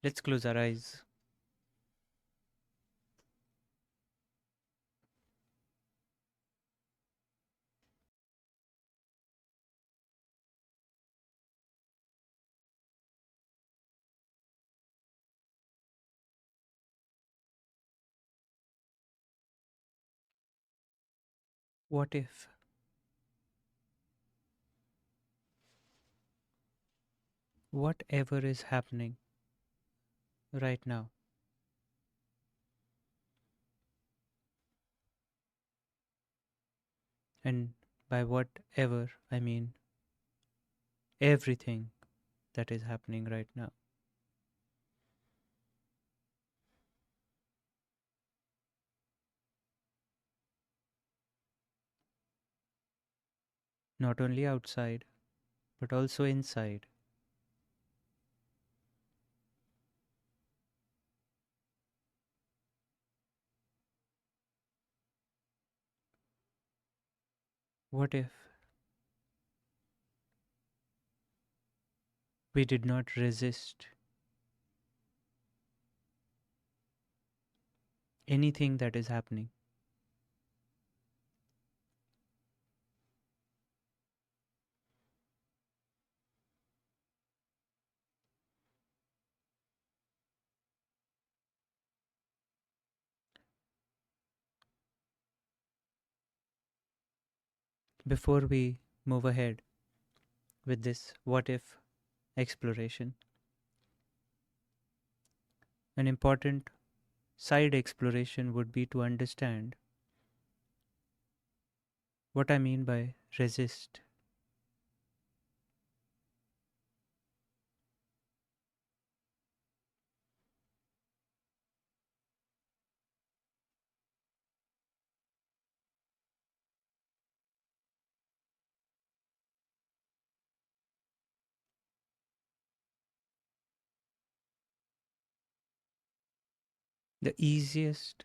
Let's close our eyes. What if? Whatever is happening right now, and by whatever, I mean everything that is happening right now, not only outside, but also inside. What if we did not resist anything that is happening? Before we move ahead with this what if exploration, an important side exploration would be to understand what I mean by resist. The easiest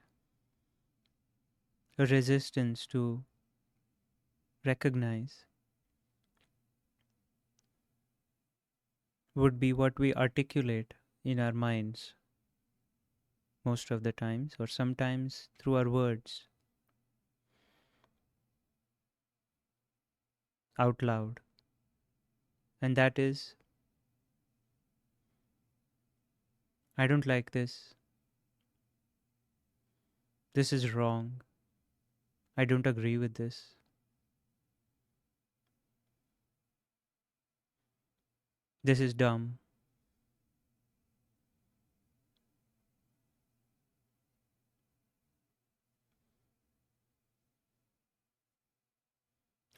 resistance to recognize would be what we articulate in our minds most of the times, or sometimes through our words out loud. And that is, I don't like this. This is wrong. I don't agree with this. This is dumb.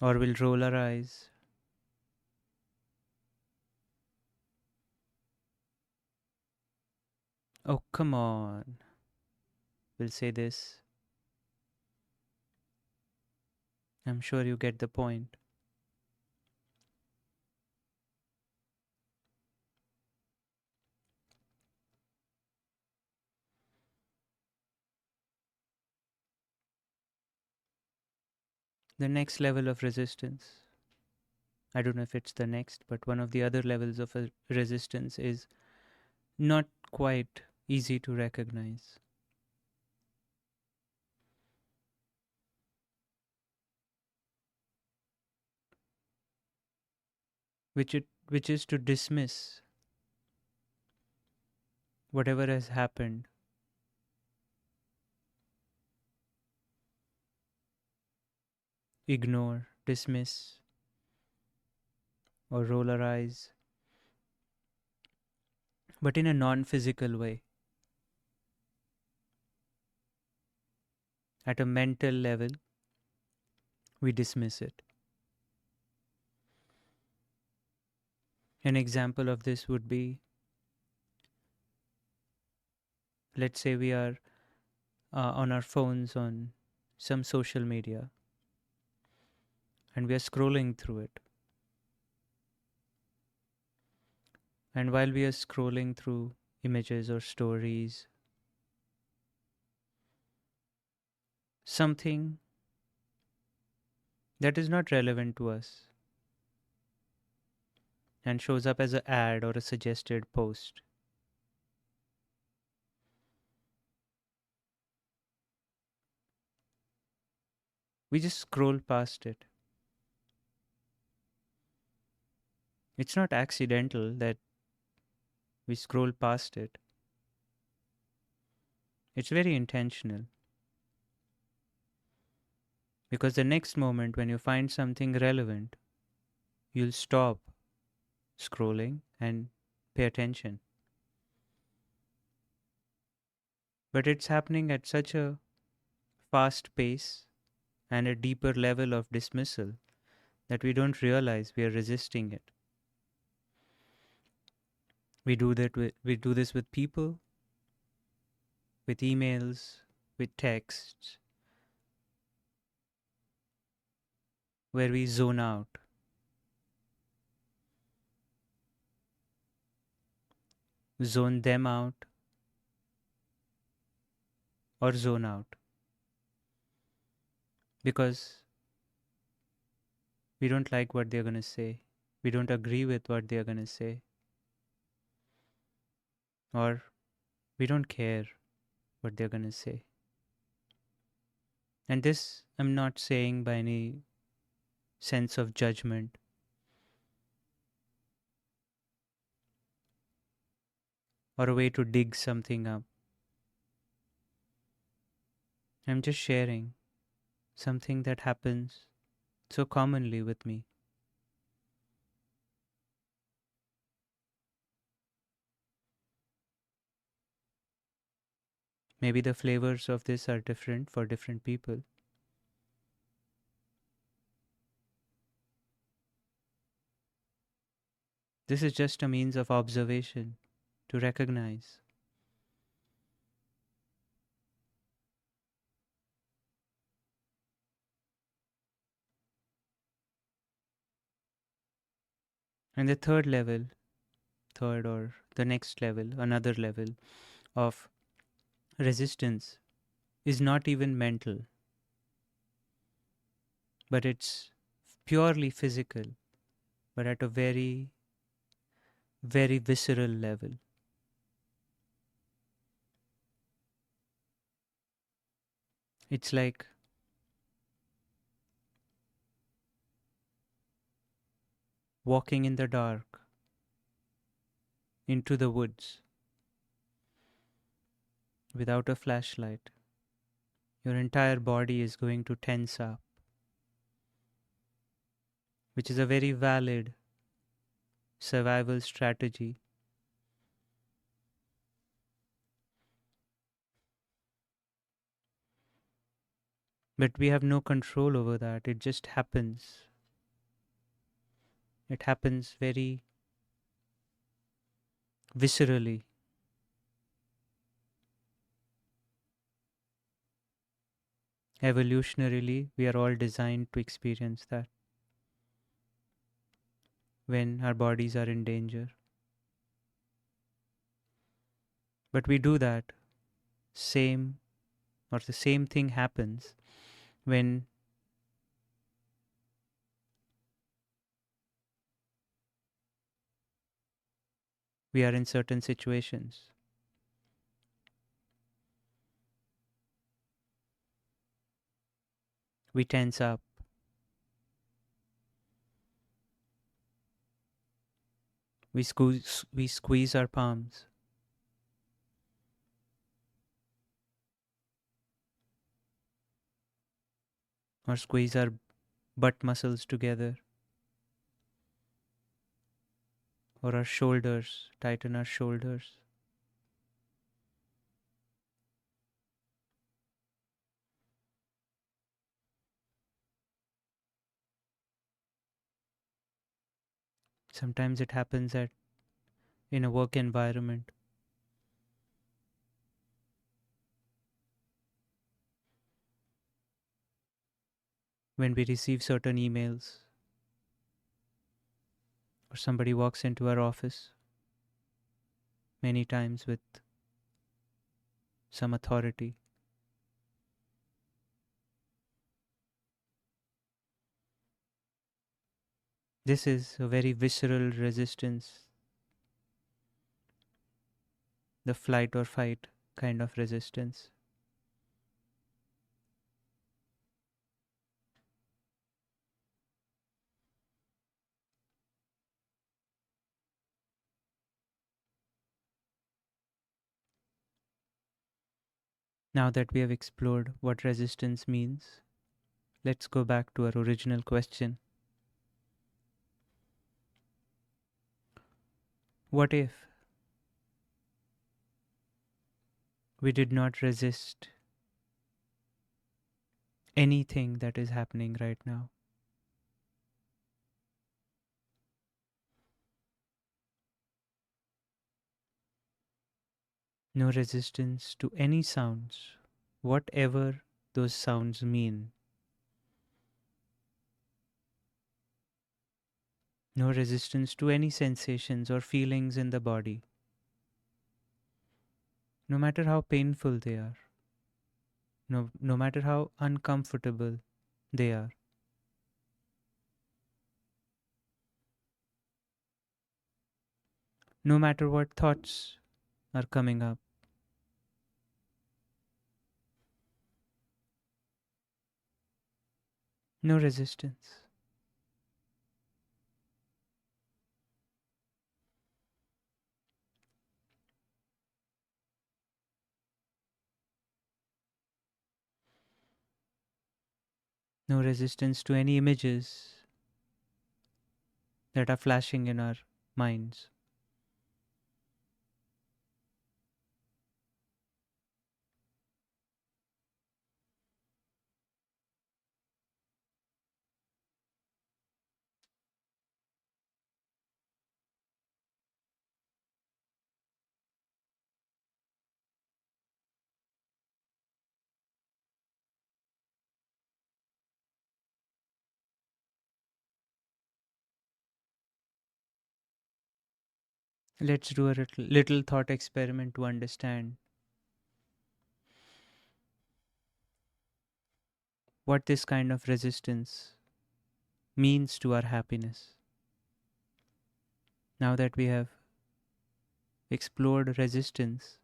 Or we'll roll our eyes. Oh, come on. We'll say this. I'm sure you get the point. The next level of resistance, I don't know if it's the next, but one of the other levels of a resistance is not quite easy to recognize, which is to dismiss whatever has happened, ignore, dismiss, or roll our eyes, but in a non physical way, at a mental level, we dismiss it. An example of this would be, let's say we are on our phones on some social media and we are scrolling through it. And while we are scrolling through images or stories, something that is not relevant to us and shows up as an ad or a suggested post, We just scroll past it. It's not accidental that we scroll past it, it's very intentional. Because the next moment, when you find something relevant, you'll stop scrolling and pay attention. But it's happening at such a fast pace and a deeper level of dismissal that we don't realize we are resisting it. We do this with people, with emails, with texts, where we zone out, zone them out, or zone out because we don't like what they're going to say. We don't agree with what they're going to say, or we don't care what they're going to say. And this I'm not saying by any sense of judgment or a way to dig something up. I'm just sharing something that happens so commonly with me. Maybe the flavors of this are different for different people. This is just a means of observation to recognize. And the third or the next level, another level of resistance is not even mental, but it's purely physical, but at a very, very visceral level. It's like walking in the dark into the woods without a flashlight. Your entire body is going to tense up, which is a very valid survival strategy. But we have no control over that. It just happens. It happens very viscerally. Evolutionarily, we are all designed to experience that when our bodies are in danger. But we do that same or the same thing happens when we are in certain situations. We tense up, we squeeze our palms, or squeeze our butt muscles together, or our shoulders, tighten our shoulders. Sometimes it happens at in a work environment when we receive certain emails or somebody walks into our office many times with some authority. This is a very visceral resistance, the flight or fight kind of resistance. Now that we have explored what resistance means, let's go back to our original question. What if we did not resist anything that is happening right now? No resistance to any sounds, whatever those sounds mean. No resistance to any sensations or feelings in the body, no matter how painful they are, no matter how uncomfortable they are. No matter what thoughts are coming up. No resistance. No resistance to any images that are flashing in our minds. Let's do a little thought experiment to understand what this kind of resistance means to our happiness. Now that we have explored resistance,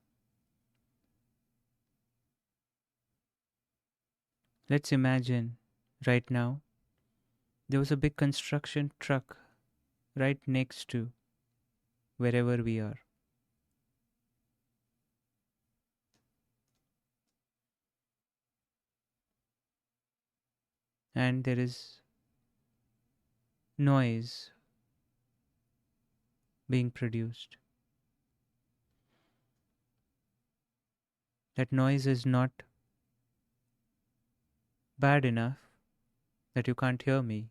let's imagine right now there was a big construction truck right next to wherever we are. And there is noise being produced. That noise is not bad enough that you can't hear me,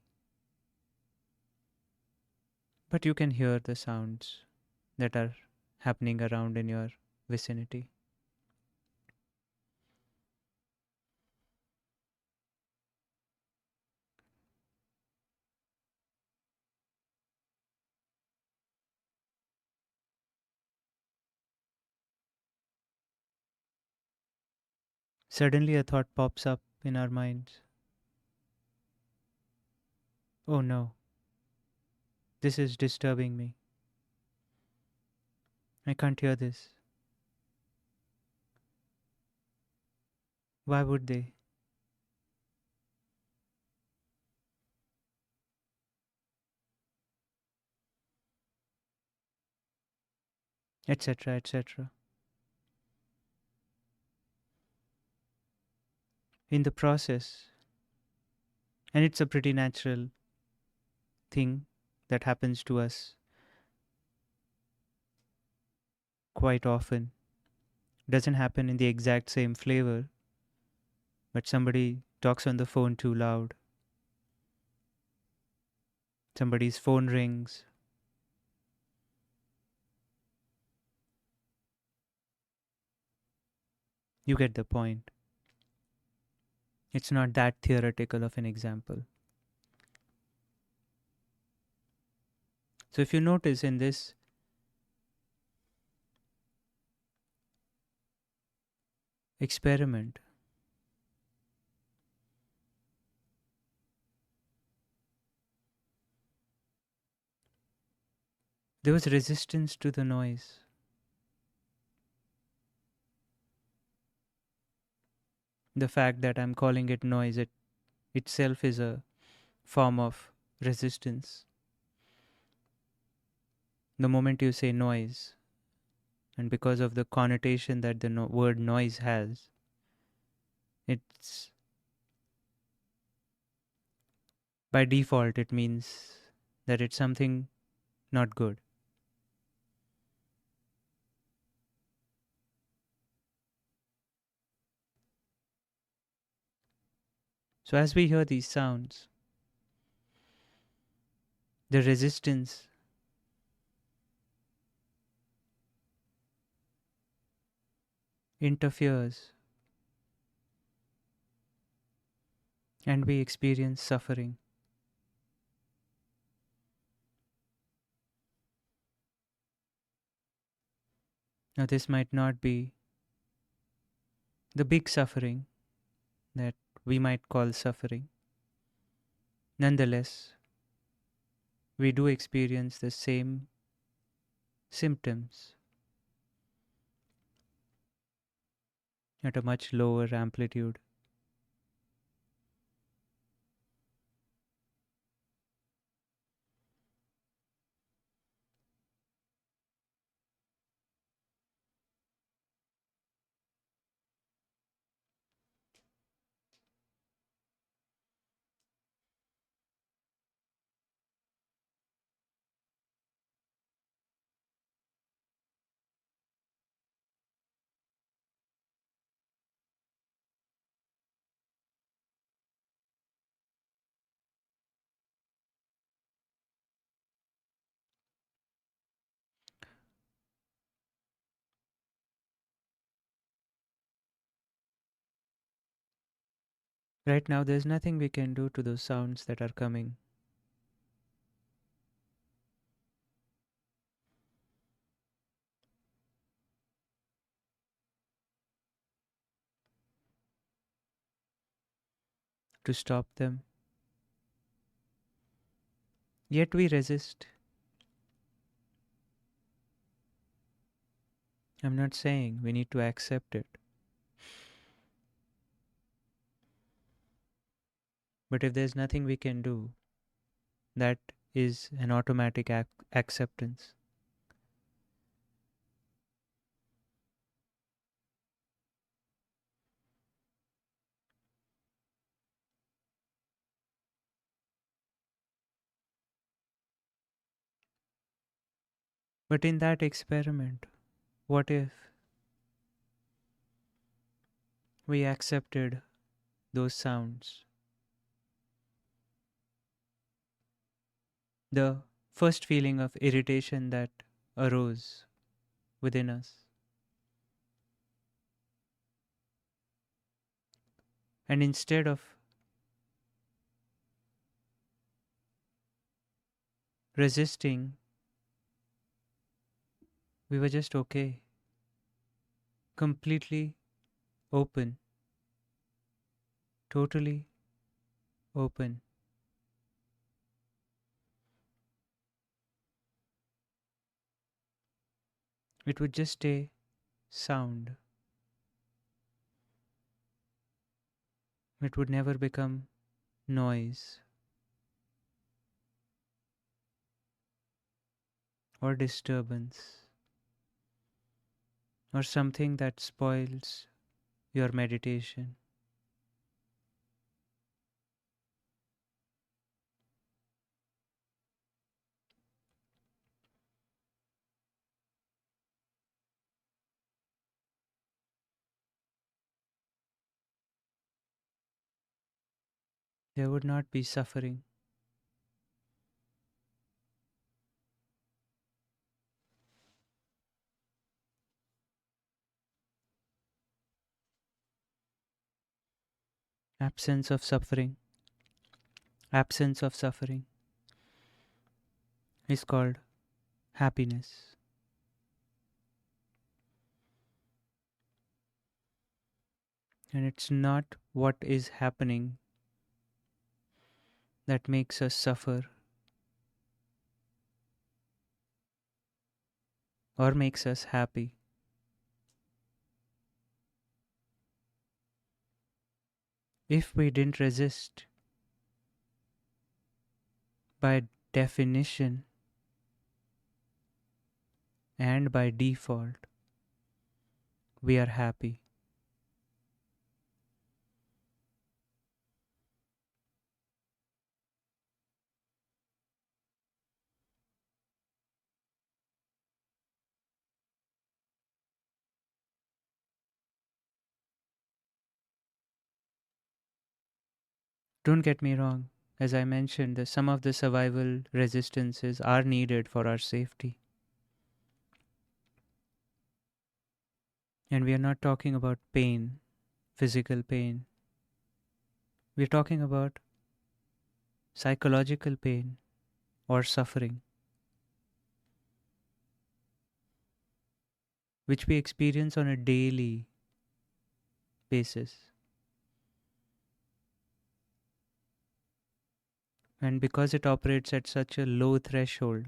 but you can hear the sounds that are happening around in your vicinity. Suddenly, a thought pops up in our minds. Oh no, this is disturbing me. I can't hear this. Why would they? Etc. etc. In the process, and it's a pretty natural thing that happens to us quite often. Doesn't happen in the exact same flavor, but somebody talks on the phone too loud. Somebody's phone rings. You get the point. It's not that theoretical of an example. So if you notice in this experiment, there was resistance to the noise. The fact that I'm calling it noise, it itself is a form of resistance. The moment you say noise, and because of the connotation that the word noise has, It's by default, it means that it's something not good. So, as we hear these sounds, the resistance interferes and we experience suffering. Now, this might not be the big suffering that we might call suffering. Nonetheless, we do experience the same symptoms at a much lower amplitude. Right now, there's nothing we can do to those sounds that are coming. To stop them. Yet we resist. I'm not saying we need to accept it. But if there's nothing we can do, that is an automatic acceptance. But in that experiment, what if we accepted those sounds? The first feeling of irritation that arose within us. And instead of resisting, we were just okay, completely open, totally open. It would just stay sound. It would never become noise or disturbance or something that spoils your meditation. There would not be suffering. Absence of suffering. Absence of suffering is called happiness. And it's not what is happening that makes us suffer or makes us happy. If we didn't resist, by definition and by default, we are happy. Don't get me wrong. As I mentioned, some of the survival resistances are needed for our safety. And we are not talking about pain, physical pain. We're talking about psychological pain or suffering, which we experience on a daily basis. And because it operates at such a low threshold,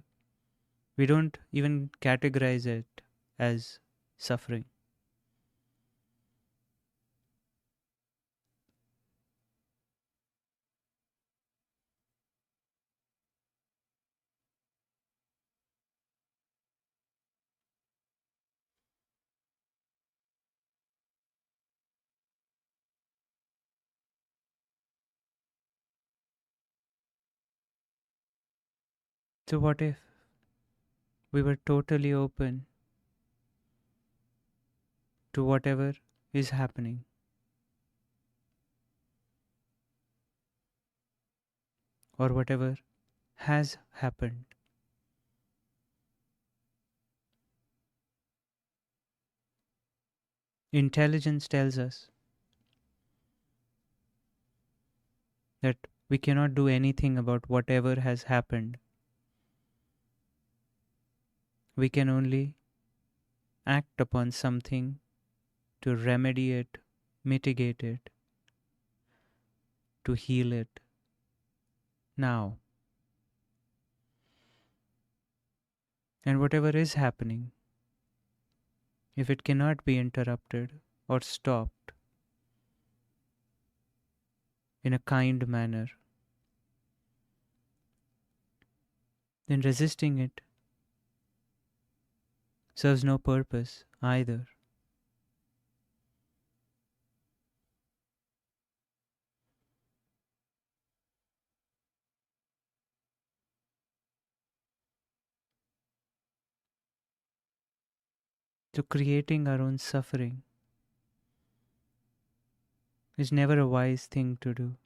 we don't even categorize it as suffering. So, what if we were totally open to whatever is happening, or whatever has happened? Intelligence tells us that we cannot do anything about whatever has happened. We can only act upon something to remedy it, mitigate it, to heal it now. And whatever is happening, if it cannot be interrupted or stopped in a kind manner, then resisting it serves no purpose either. So, creating our own suffering is never a wise thing to do.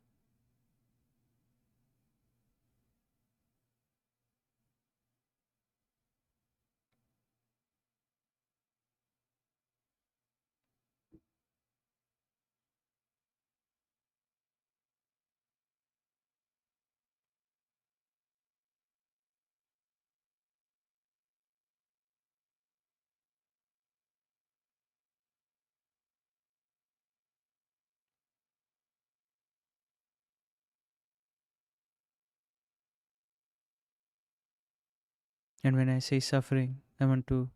And when I say suffering, I want to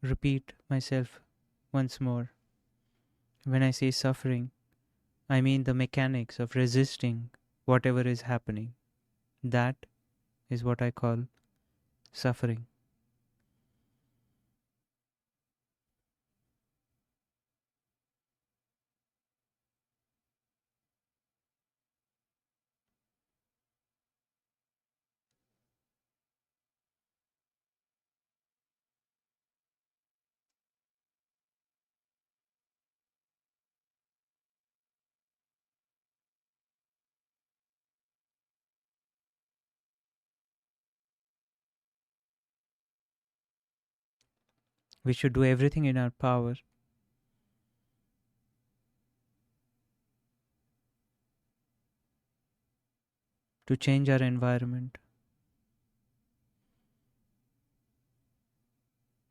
repeat myself once more. When I say suffering, I mean the mechanics of resisting whatever is happening. That is what I call suffering. We should do everything in our power to change our environment,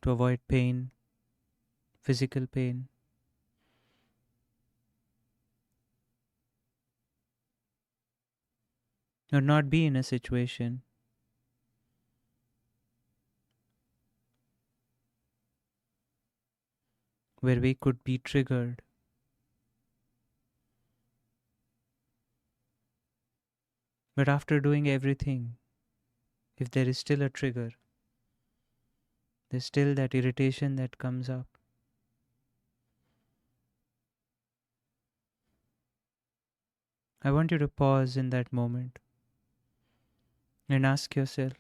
to avoid pain, physical pain, or not be in a situation where we could be triggered. But after doing everything, if there is still a trigger, there's still that irritation that comes up. I want you to pause in that moment and ask yourself,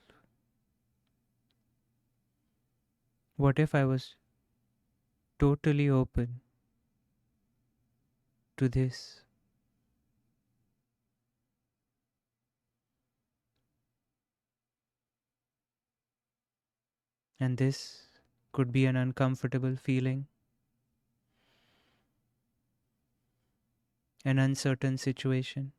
what if I was totally open to this? And this could be an uncomfortable feeling, an uncertain situation,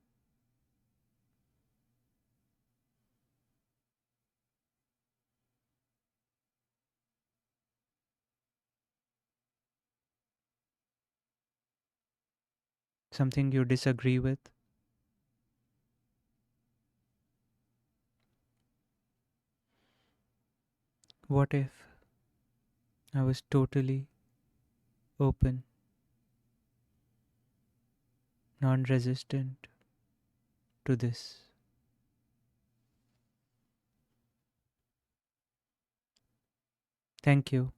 something you disagree with. What if I was totally open, non resistant to this? Thank you.